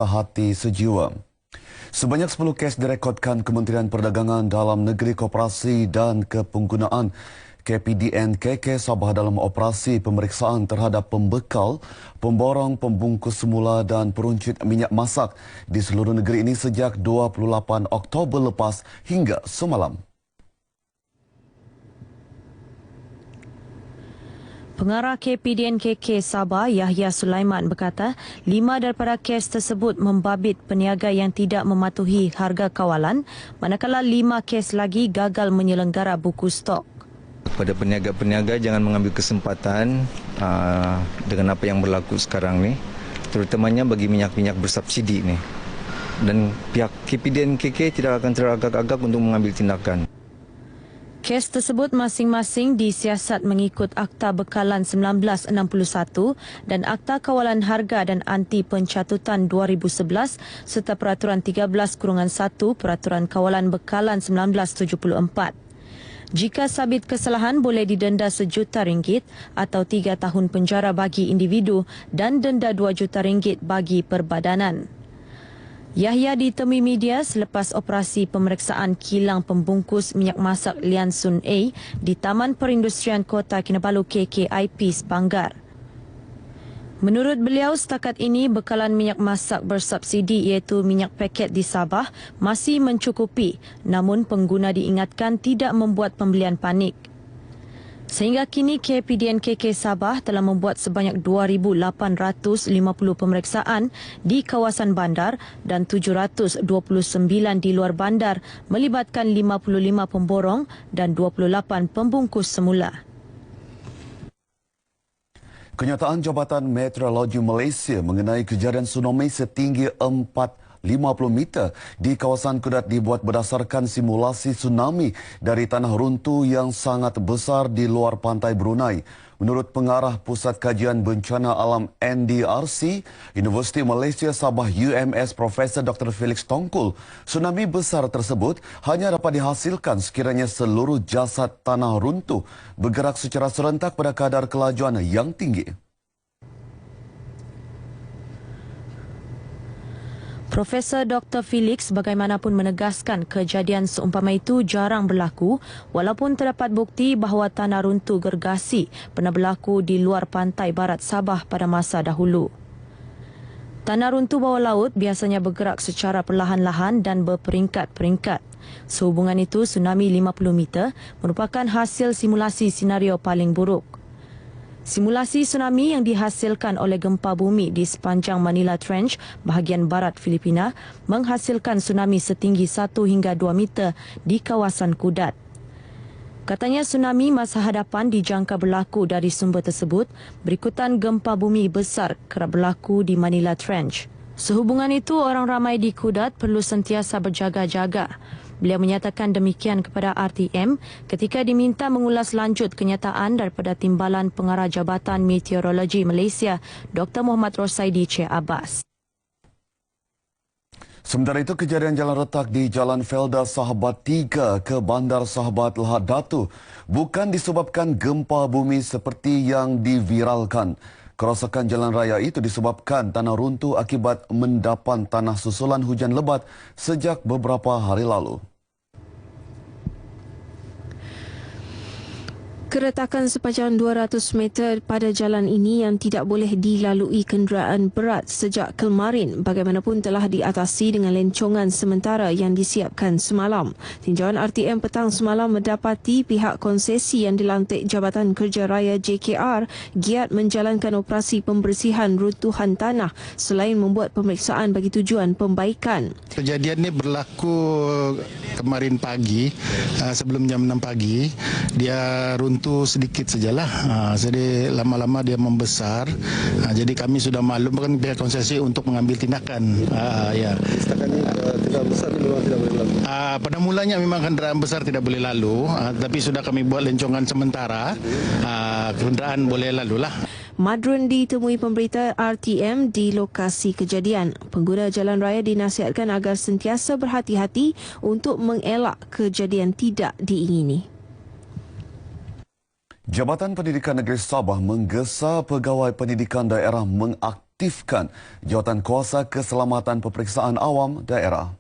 hati sejiwa. Sebanyak 10 kes direkodkan Kementerian Perdagangan Dalam Negeri Koperasi dan Kepenggunaan KPDN-KK Sabah dalam operasi pemeriksaan terhadap pembekal, pemborong, pembungkus semula dan peruncit minyak masak di seluruh negeri ini sejak 28 Oktober lepas hingga semalam. Pengarah KPDN-KK Sabah, Yahya Sulaiman berkata, 5 daripada kes tersebut membabit peniaga yang tidak mematuhi harga kawalan, manakala 5 kes lagi gagal menyelenggara buku stok. Pada peniaga-peniaga jangan mengambil kesempatan dengan apa yang berlaku sekarang ni, terutamanya bagi minyak-minyak bersubsidi ni. Dan pihak KPDN-KK tidak akan teragak-agak untuk mengambil tindakan. Kes tersebut masing-masing disiasat mengikut Akta Bekalan 1961 dan Akta Kawalan Harga dan Anti Pencatutan 2011 serta Peraturan 13/1 Peraturan Kawalan Bekalan 1974. Jika sabit kesalahan boleh didenda RM1 juta atau 3 tahun penjara bagi individu dan denda RM2 juta bagi perbadanan. Yahya ditemui media selepas operasi pemeriksaan kilang pembungkus minyak masak Lian Sun A di Taman Perindustrian Kota Kinabalu KKIP Sepanggar. Menurut beliau, setakat ini bekalan minyak masak bersubsidi iaitu minyak paket di Sabah masih mencukupi, namun pengguna diingatkan tidak membuat pembelian panik. Sehingga kini KPDN-KK Sabah telah membuat sebanyak 2,850 pemeriksaan di kawasan bandar dan 729 di luar bandar melibatkan 55 pemborong dan 28 pembungkus semula. Kenyataan Jabatan Meteorologi Malaysia mengenai kejadian tsunami setinggi 450 meter di kawasan Kudat dibuat berdasarkan simulasi tsunami dari tanah runtuh yang sangat besar di luar pantai Brunei. Menurut Pengarah Pusat Kajian Bencana Alam NDRC, Universiti Malaysia Sabah UMS Profesor Dr. Felix Tongkul, tsunami besar tersebut hanya dapat dihasilkan sekiranya seluruh jasad tanah runtuh bergerak secara serentak pada kadar kelajuan yang tinggi. Profesor Dr. Felix bagaimanapun menegaskan kejadian seumpama itu jarang berlaku walaupun terdapat bukti bahawa tanah runtuh gergasi pernah berlaku di luar pantai barat Sabah pada masa dahulu. Tanah runtuh bawah laut biasanya bergerak secara perlahan-lahan dan berperingkat-peringkat. Sehubungan itu, tsunami 50 meter merupakan hasil simulasi senario paling buruk. Simulasi tsunami yang dihasilkan oleh gempa bumi di sepanjang Manila Trench, bahagian barat Filipina, menghasilkan tsunami setinggi 1 hingga 2 meter di kawasan Kudat. Katanya tsunami masa hadapan dijangka berlaku dari sumber tersebut berikutan gempa bumi besar kerap berlaku di Manila Trench. Sehubungan itu, orang ramai di Kudat perlu sentiasa berjaga-jaga. Beliau menyatakan demikian kepada RTM ketika diminta mengulas lanjut kenyataan daripada Timbalan Pengarah Jabatan Meteorologi Malaysia, Dr. Muhammad Rosaidi C. Abbas. Sementara itu, kejadian jalan retak di Jalan Felda Sahabat 3 ke Bandar Sahabat Lahad Datu bukan disebabkan gempa bumi seperti yang diviralkan. Kerosakan jalan raya itu disebabkan tanah runtuh akibat mendapan tanah susulan hujan lebat sejak beberapa hari lalu. Keretakan sepanjang 200 meter pada jalan ini yang tidak boleh dilalui kenderaan berat sejak kemarin bagaimanapun telah diatasi dengan lencongan sementara yang disiapkan semalam. Tinjauan RTM petang semalam mendapati pihak konsesi yang dilantik Jabatan Kerja Raya JKR giat menjalankan operasi pembersihan runtuhan tanah selain membuat pemeriksaan bagi tujuan pembaikan. Kejadian ini berlaku kemarin pagi, sebelum jam 6 pagi. Dia runtuh sedikit sajalah. Jadi lama-lama dia membesar. Jadi kami sudah maklumkan pihak konsesi untuk mengambil tindakan. Ya. Setakat ini kenderaan besar memang tidak boleh lalu. Pada mulanya memang kenderaan besar tidak boleh lalu, tapi sudah kami buat lencongan sementara. Kenderaan boleh lalu lah. Madrun ditemui pemberita RTM di lokasi kejadian. Pengguna jalan raya dinasihatkan agar sentiasa berhati-hati untuk mengelak kejadian tidak diingini. Jabatan Pendidikan Negeri Sabah menggesa pegawai pendidikan daerah mengaktifkan Jawatan Kuasa Keselamatan Peperiksaan Awam Daerah.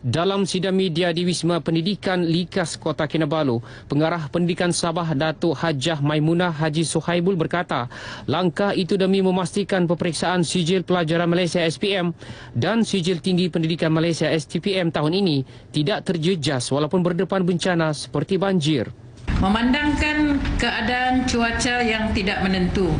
Dalam sidang media di Wisma Pendidikan Likas Kota Kinabalu, Pengarah Pendidikan Sabah Datuk Hajah Maimunah Haji Suhaibul berkata, langkah itu demi memastikan peperiksaan Sijil Pelajaran Malaysia SPM dan Sijil Tinggi Pendidikan Malaysia STPM tahun ini tidak terjejas walaupun berdepan bencana seperti banjir. Memandangkan keadaan cuaca yang tidak menentu,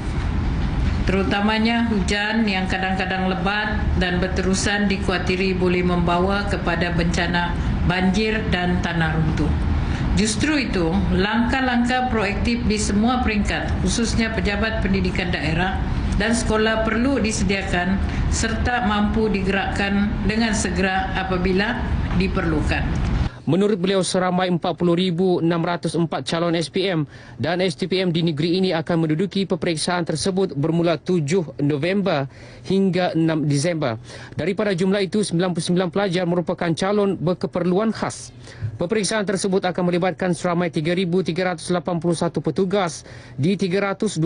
terutamanya hujan yang kadang-kadang lebat dan berterusan dikuatiri boleh membawa kepada bencana banjir dan tanah runtuh. Justru itu, langkah-langkah proaktif di semua peringkat, khususnya pejabat pendidikan daerah dan sekolah perlu disediakan serta mampu digerakkan dengan segera apabila diperlukan. Menurut beliau, seramai 40,604 calon SPM dan STPM di negeri ini akan menduduki peperiksaan tersebut bermula 7 November hingga 6 Disember. Daripada jumlah itu, 99 pelajar merupakan calon berkeperluan khas. Peperiksaan tersebut akan melibatkan seramai 3,381 petugas di 327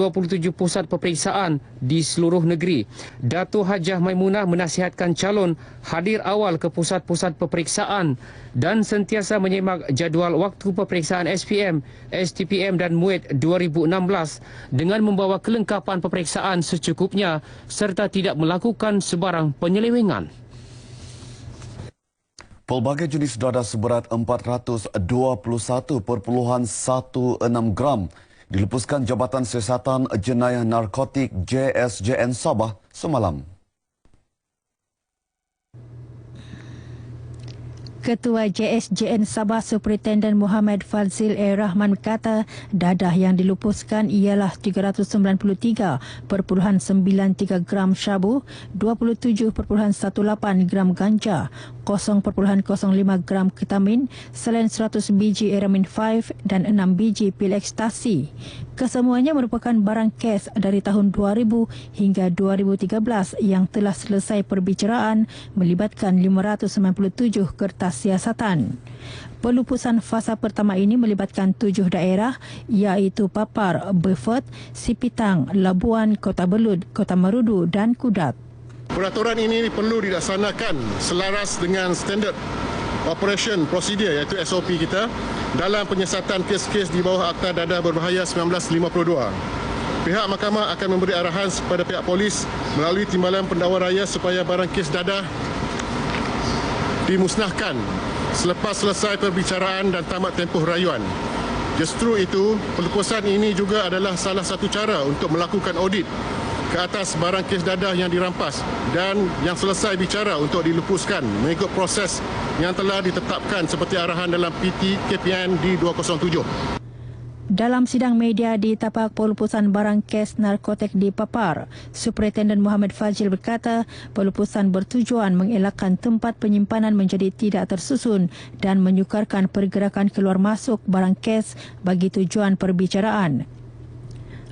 pusat peperiksaan di seluruh negeri. Datuk Hajah Maimunah menasihatkan calon hadir awal ke pusat-pusat peperiksaan dan sentiasa menyemak jadual waktu peperiksaan SPM, STPM dan MUIT 2016 dengan membawa kelengkapan peperiksaan secukupnya serta tidak melakukan sebarang penyelewengan. Pelbagai jenis dadah seberat 421.16 gram dilepaskan Jabatan Siasatan Jenayah Narkotik JSJN Sabah semalam. Ketua JSJN Sabah Superintendent Muhammad Fazil A. Rahman berkata dadah yang dilupuskan ialah 393.93 gram syabu, 27.18 gram ganja, 0.05 gram ketamin, selain 100 biji Eramin 5 dan 6 biji pil ekstasi. Kesemuanya merupakan barang kes dari tahun 2000 hingga 2013 yang telah selesai perbicaraan melibatkan 597 kertas siasatan. Pelupusan fasa pertama ini melibatkan 7 daerah iaitu Papar, Beaufort, Sipitang, Labuan, Kota Belud, Kota Marudu dan Kudat. Peraturan ini perlu dilaksanakan selaras dengan standard operation procedure iaitu SOP kita dalam penyiasatan kes-kes di bawah Akta Dadah Berbahaya 1952. Pihak mahkamah akan memberi arahan kepada pihak polis melalui Timbalan Pendakwa Raya supaya barang kes dadah dimusnahkan selepas selesai perbicaraan dan tamat tempoh rayuan. Justru itu, pelupusan ini juga adalah salah satu cara untuk melakukan audit ke atas barang kes dadah yang dirampas dan yang selesai bicara untuk dilupuskan mengikut proses yang telah ditetapkan seperti arahan dalam PT KPN D207. Dalam sidang media di tapak pelupusan barang kes narkotik di Papar, Superintendent Muhammad Fazil berkata pelupusan bertujuan mengelakkan tempat penyimpanan menjadi tidak tersusun dan menyukarkan pergerakan keluar masuk barang kes bagi tujuan perbicaraan.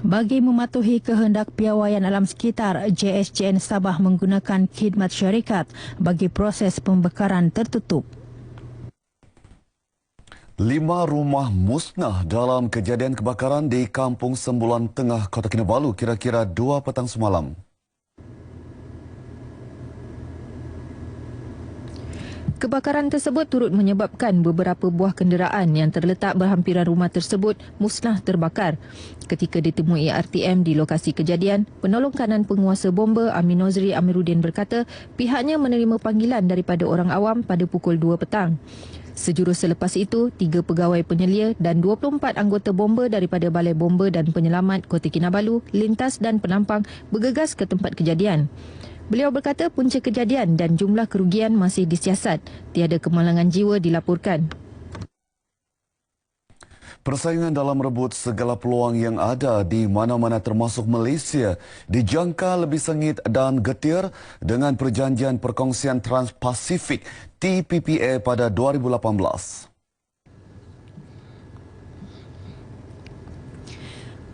Bagi mematuhi kehendak piawaian alam sekitar, JSJN Sabah menggunakan khidmat syarikat bagi proses pembakaran tertutup. 5 rumah musnah dalam kejadian kebakaran di Kampung Sembulan Tengah, Kota Kinabalu kira-kira 2 petang semalam. Kebakaran tersebut turut menyebabkan beberapa buah kenderaan yang terletak berhampiran rumah tersebut musnah terbakar. Ketika ditemui RTM di lokasi kejadian, penolong kanan penguasa bomba Amin Nozri Amiruddin berkata pihaknya menerima panggilan daripada orang awam pada pukul 2 petang. Sejurus selepas itu, 3 pegawai penyelia dan 24 anggota bomba daripada Balai Bomba dan Penyelamat Kota Kinabalu, lintas dan penampang bergegas ke tempat kejadian. Beliau berkata punca kejadian dan jumlah kerugian masih disiasat. Tiada kemalangan jiwa dilaporkan. Persaingan dalam rebut segala peluang yang ada di mana-mana termasuk Malaysia dijangka lebih sengit dan getir dengan Perjanjian Perkongsian Trans-Pasifik TPPA pada 2018.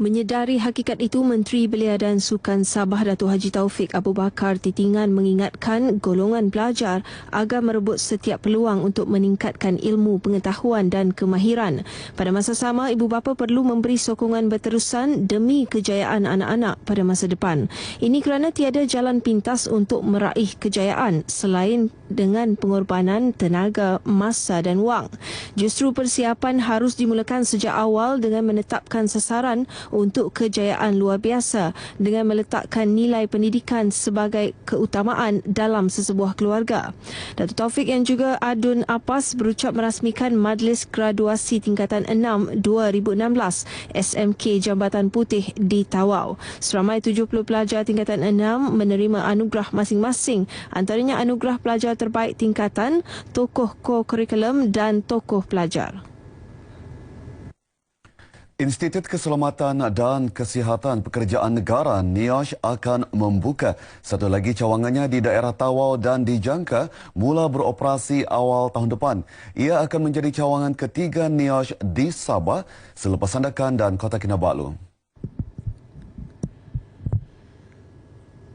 Menyedari hakikat itu, Menteri Belia dan Sukan Sabah Datuk Haji Taufik Abu Bakar Titingan mengingatkan golongan pelajar agar merebut setiap peluang untuk meningkatkan ilmu pengetahuan dan kemahiran. Pada masa sama, ibu bapa perlu memberi sokongan berterusan demi kejayaan anak-anak pada masa depan. Ini kerana tiada jalan pintas untuk meraih kejayaan selain dengan pengorbanan tenaga, masa dan wang. Justru persiapan harus dimulakan sejak awal dengan menetapkan sasaran untuk kejayaan luar biasa dengan meletakkan nilai pendidikan sebagai keutamaan dalam sesebuah keluarga. Datuk Taufik yang juga Adun Apas berucap merasmikan Majlis Graduasi Tingkatan 6 2016 SMK Jambatan Putih di Tawau. Seramai 70 pelajar tingkatan 6 menerima anugerah masing-masing, antaranya anugerah pelajar terbaik tingkatan, tokoh co-curriculum dan tokoh pelajar. Institut Keselamatan dan Kesihatan Pekerjaan Negara NIOSH akan membuka satu lagi cawangannya di daerah Tawau dan dijangka mula beroperasi awal tahun depan. Ia akan menjadi cawangan ketiga NIOSH di Sabah selepas Sandakan dan Kota Kinabalu.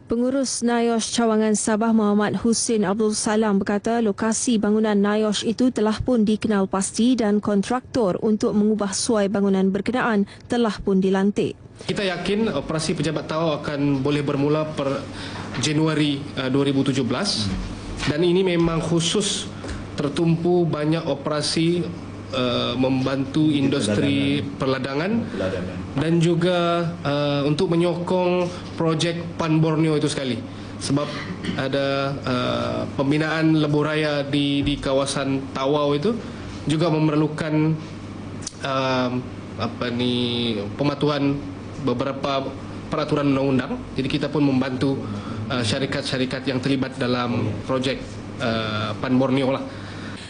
Pengurus NIOSH Cawangan Sabah Muhammad Hussein Abdul Salam berkata lokasi bangunan NIOSH itu telah pun dikenal pasti dan kontraktor untuk mengubah suai bangunan berkenaan telah pun dilantik. Kita yakin operasi pejabat Tawau akan boleh bermula per Januari 2017 dan ini memang khusus tertumpu banyak operasi membantu industri perladangan dan juga untuk menyokong projek Pan Borneo itu sekali sebab ada pembinaan lebuh raya di kawasan Tawau itu juga memerlukan pematuhan beberapa peraturan undang-undang. Jadi kita pun membantu syarikat-syarikat yang terlibat dalam projek Pan Borneo lah.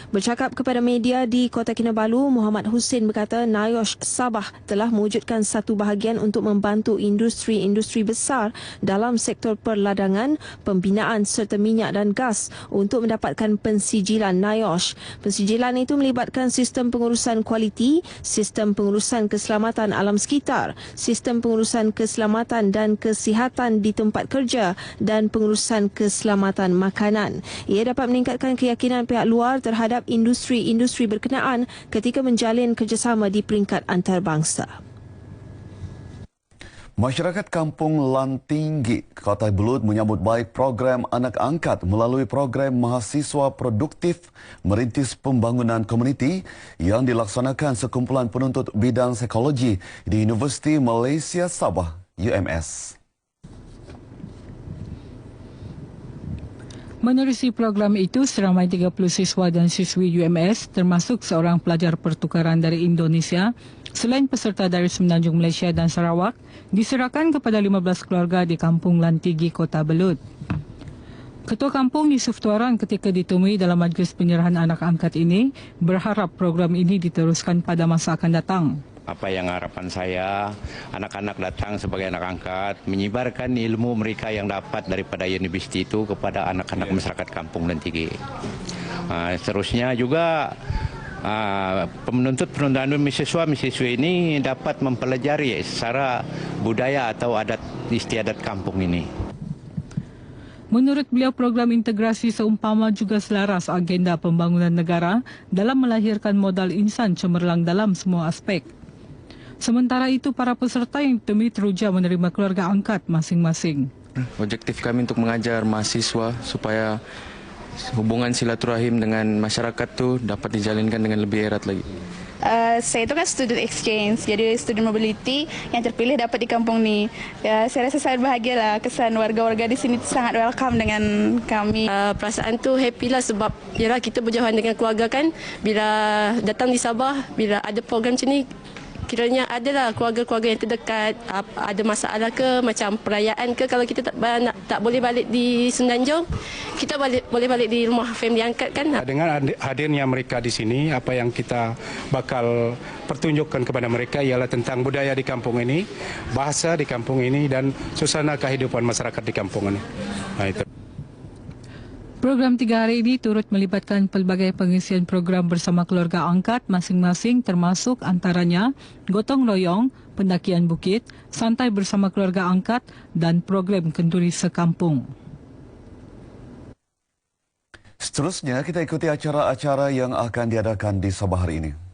Bercakap kepada media di Kota Kinabalu, Muhammad Hussein berkata NIOSH Sabah telah mewujudkan satu bahagian untuk membantu industri-industri besar dalam sektor perladangan, pembinaan serta minyak dan gas untuk mendapatkan pensijilan NIOSH. Pensijilan itu melibatkan sistem pengurusan kualiti, sistem pengurusan keselamatan alam sekitar, sistem pengurusan keselamatan dan kesihatan di tempat kerja dan pengurusan keselamatan makanan. Ia dapat meningkatkan keyakinan pihak luar terhadap industri-industri berkenaan ketika menjalin kerjasama di peringkat antarabangsa. Masyarakat Kampung Lantinggi, Kota Belud menyambut baik program anak angkat melalui program mahasiswa produktif merintis pembangunan komuniti yang dilaksanakan sekumpulan penuntut bidang psikologi di Universiti Malaysia Sabah, UMS. Menerusi program itu, seramai 30 siswa dan siswi UMS termasuk seorang pelajar pertukaran dari Indonesia selain peserta dari Semenanjung Malaysia dan Sarawak diserahkan kepada 15 keluarga di Kampung Lantinggi, Kota Belud. Ketua Kampung Yusuf Tuaran ketika ditemui dalam majlis penyerahan anak angkat ini berharap program ini diteruskan pada masa akan datang. Apa yang harapan saya, anak-anak datang sebagai anak angkat, menyebarkan ilmu mereka yang dapat daripada universiti itu kepada anak-anak masyarakat Kampung Lantinggi. Seterusnya juga penuntut-penuntut mahasiswa ini dapat mempelajari secara budaya atau adat istiadat kampung ini. Menurut beliau, program integrasi seumpama juga selaras agenda pembangunan negara dalam melahirkan modal insan cemerlang dalam semua aspek. Sementara itu, para peserta yang ditemui teruja menerima keluarga angkat masing-masing. Objektif kami untuk mengajar mahasiswa supaya hubungan silaturahim dengan masyarakat itu dapat dijalinkan dengan lebih erat lagi. Saya itu kan student exchange, jadi student mobility yang terpilih dapat di kampung ni. Ya, saya rasa sangat bahagia lah, kesan warga-warga di sini sangat welcome dengan kami. Perasaan tu happy lah sebab yalah kita berjauhan dengan keluarga kan. Bila datang di Sabah, bila ada program macam ni, kiranya adalah keluarga-keluarga yang terdekat, ada masalah ke macam perayaan ke, kalau kita tak boleh balik di Semenanjung, kita boleh balik di rumah family angkat kan. Dengan hadirnya mereka di sini, apa yang kita bakal pertunjukkan kepada mereka ialah tentang budaya di kampung ini, bahasa di kampung ini dan suasana kehidupan masyarakat di kampung ini. Nah, itu. Program 3 hari ini turut melibatkan pelbagai pengisian program bersama keluarga angkat masing-masing termasuk antaranya gotong royong, pendakian bukit, santai bersama keluarga angkat dan program kenduri sekampung. Seterusnya kita ikuti acara-acara yang akan diadakan di Sabah hari ini.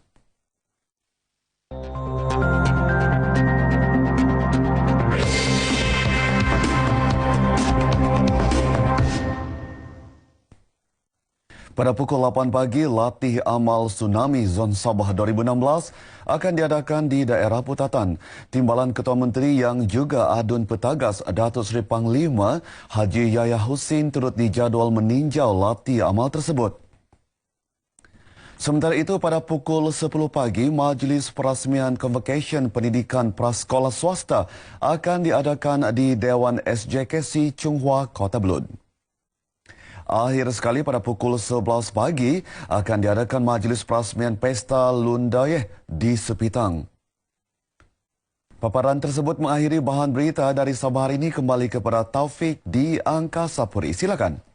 Pada pukul 8 pagi, latih amal tsunami Zon Sabah 2016 akan diadakan di daerah Putatan. Timbalan Ketua Menteri yang juga adun petagas Datuk Seri Panglima Haji Yahya Hussein turut dijadual meninjau latih amal tersebut. Sementara itu, pada pukul 10 pagi, Majlis Perasmian Convocation Pendidikan Prasekolah Swasta akan diadakan di Dewan SJKC Chunghua, Kota Belud. Akhir sekali pada pukul 11 pagi akan diadakan Majlis Perasmian Pesta Lundayeh di Sepitang. Paparan tersebut mengakhiri bahan berita dari Sabah hari ini. Kembali kepada Taufik di Angkasa Puri. Silakan.